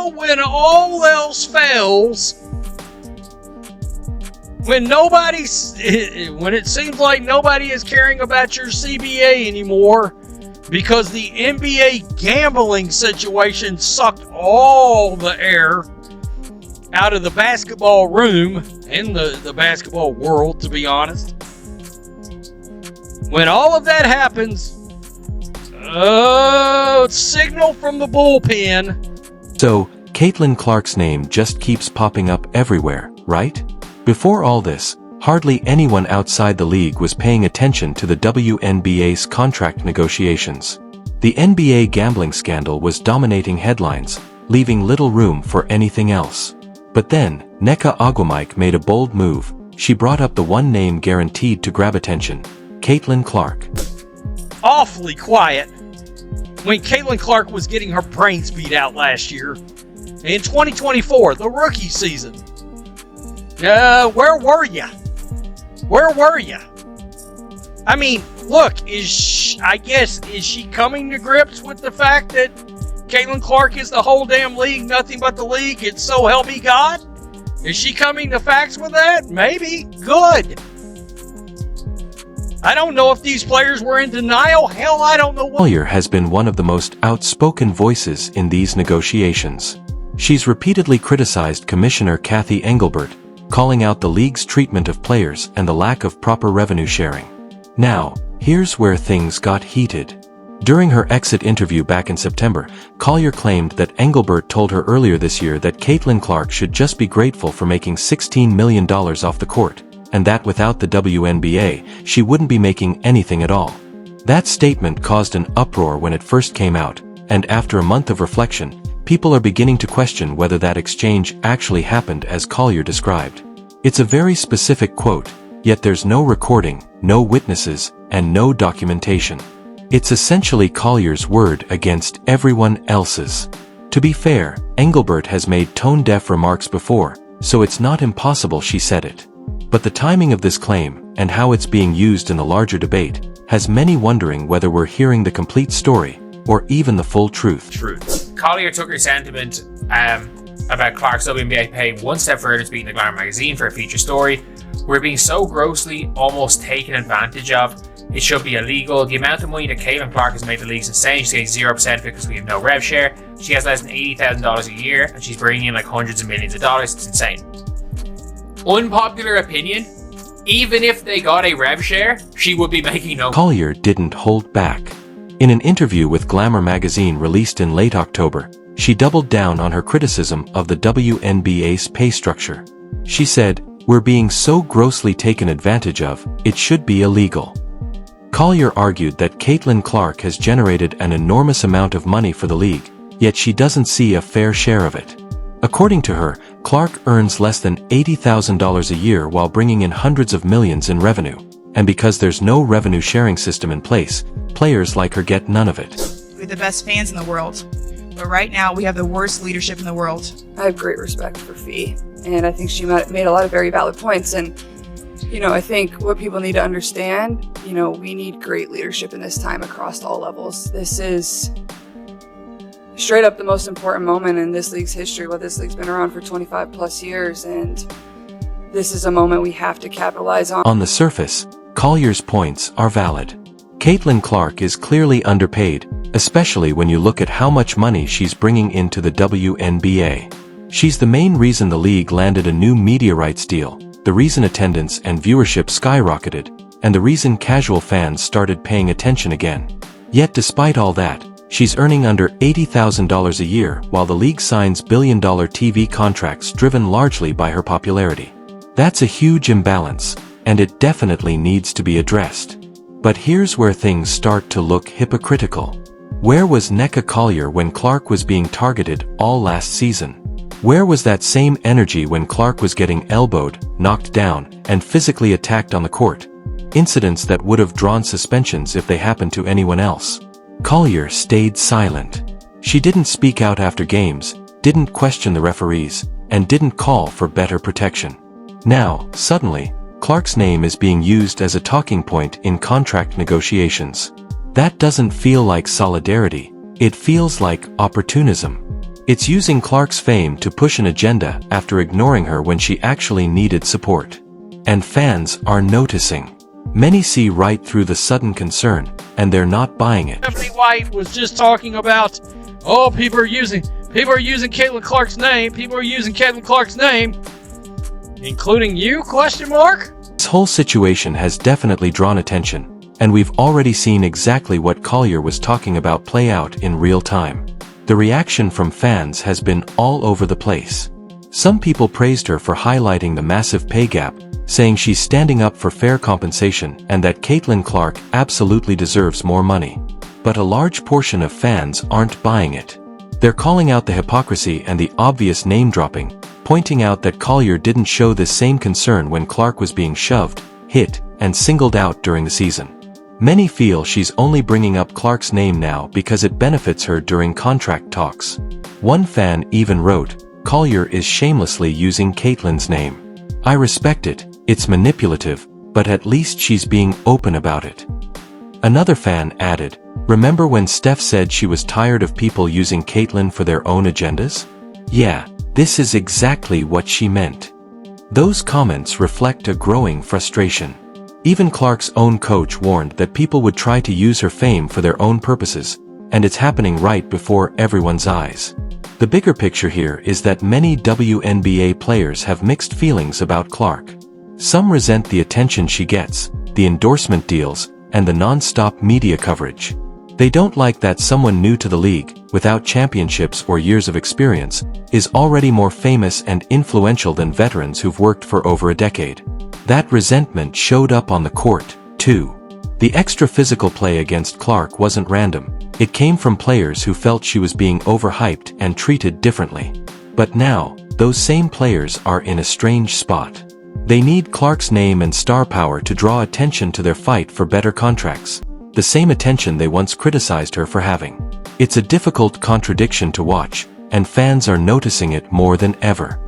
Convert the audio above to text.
now when all else fails, when it seems like nobody is caring about your CBA anymore because the NBA gambling situation sucked all the air out of the basketball room and the basketball world, to be honest. When all of that happens, signal from the bullpen. So, Caitlin Clark's name just keeps popping up everywhere, right? Before all this, hardly anyone outside the league was paying attention to the WNBA's contract negotiations. The NBA gambling scandal was dominating headlines, leaving little room for anything else. But then, Nneka Ogwumike made a bold move. She brought up the one name guaranteed to grab attention, Caitlin Clark. Awfully quiet when Caitlin Clark was getting her brains beat out last year. In 2024, the rookie season. Where were you? Where were you? I mean, look, is she coming to grips with the fact that Caitlin Clark is the whole damn league, nothing but the league, it's so help me God? Is she coming to facts with that? Maybe. Good. I don't know if these players were in denial. Hell, I don't know what. Collier has been one of the most outspoken voices in these negotiations. She's repeatedly criticized Commissioner Kathy Engelbert, calling out the league's treatment of players and the lack of proper revenue sharing. Now, here's where things got heated. During her exit interview back in September, Collier claimed that Engelbert told her earlier this year that Caitlin Clark should just be grateful for making $16 million off the court, and that without the WNBA, she wouldn't be making anything at all. That statement caused an uproar when it first came out, and after a month of reflection, people are beginning to question whether that exchange actually happened as Collier described. It's a very specific quote, yet there's no recording, no witnesses, and no documentation. It's essentially Collier's word against everyone else's. To be fair, Engelbert has made tone-deaf remarks before, so it's not impossible she said it. But the timing of this claim, and how it's being used in the larger debate, has many wondering whether we're hearing the complete story, or even the full truth. Collier took her sentiment about Clark's WNBA pay one step further to beating the Glamour magazine for a feature story. We're being so grossly almost taken advantage of. It should be illegal. The amount of money that Caitlin Clark has made the league is insane. She's getting 0% of it because we have no rev share. She has less than $80,000 a year, and she's bringing in like hundreds of millions of dollars. It's insane. Unpopular opinion, even if they got a rev share, she would be making no. Collier didn't hold back. In an interview with Glamour magazine released in late October, she doubled down on her criticism of the WNBA's pay structure. She said, "We're being so grossly taken advantage of, it should be illegal." Collier argued that Caitlin Clark has generated an enormous amount of money for the league, yet she doesn't see a fair share of it. According to her, Clark earns less than $80,000 a year while bringing in hundreds of millions in revenue, and because there's no revenue sharing system in place, players like her get none of it. We have the best fans in the world, but right now we have the worst leadership in the world. I have great respect for Fee, and I think she made a lot of very valid points. And I think what people need to understand, we need great leadership in this time across all levels. This is straight up the most important moment in this league's history. This league's been around for 25 plus years, and this is a moment we have to capitalize on. On the surface, Collier's points are valid. Caitlin Clark is clearly underpaid, especially when you look at how much money she's bringing into the WNBA. She's the main reason the league landed a new media rights deal, the reason attendance and viewership skyrocketed, and the reason casual fans started paying attention again. Yet despite all that, she's earning under $80,000 a year while the league signs billion-dollar TV contracts driven largely by her popularity. That's a huge imbalance, and it definitely needs to be addressed. But here's where things start to look hypocritical. Where was Nneka Collier when Clark was being targeted all last season? Where was that same energy when Clark was getting elbowed, knocked down, and physically attacked on the court? Incidents that would have drawn suspensions if they happened to anyone else. Collier stayed silent. She didn't speak out after games, didn't question the referees, and didn't call for better protection. Now, suddenly, Clark's name is being used as a talking point in contract negotiations. That doesn't feel like solidarity, it feels like opportunism. It's using Clark's fame to push an agenda after ignoring her when she actually needed support. And fans are noticing. Many see right through the sudden concern, and they're not buying it. Stephanie White was just talking about, oh, people are using Caitlin Clark's name. People are using Caitlin Clark's name, including you? Question mark. This whole situation has definitely drawn attention, and we've already seen exactly what Collier was talking about play out in real time. The reaction from fans has been all over the place. Some people praised her for highlighting the massive pay gap, saying she's standing up for fair compensation and that Caitlin Clark absolutely deserves more money. But a large portion of fans aren't buying it. They're calling out the hypocrisy and the obvious name-dropping, pointing out that Collier didn't show this same concern when Clark was being shoved, hit, and singled out during the season. Many feel she's only bringing up Clark's name now because it benefits her during contract talks. One fan even wrote, "Collier is shamelessly using Caitlin's name. I respect it, it's manipulative, but at least she's being open about it." Another fan added, "Remember when Steph said she was tired of people using Caitlin for their own agendas? Yeah, this is exactly what she meant." Those comments reflect a growing frustration. Even Clark's own coach warned that people would try to use her fame for their own purposes, and it's happening right before everyone's eyes. The bigger picture here is that many WNBA players have mixed feelings about Clark. Some resent the attention she gets, the endorsement deals, and the non-stop media coverage. They don't like that someone new to the league, without championships or years of experience, is already more famous and influential than veterans who've worked for over a decade. That resentment showed up on the court, too. The extra physical play against Clark wasn't random. It came from players who felt she was being overhyped and treated differently. But now, those same players are in a strange spot. They need Clark's name and star power to draw attention to their fight for better contracts, the same attention they once criticized her for having. It's a difficult contradiction to watch, and fans are noticing it more than ever.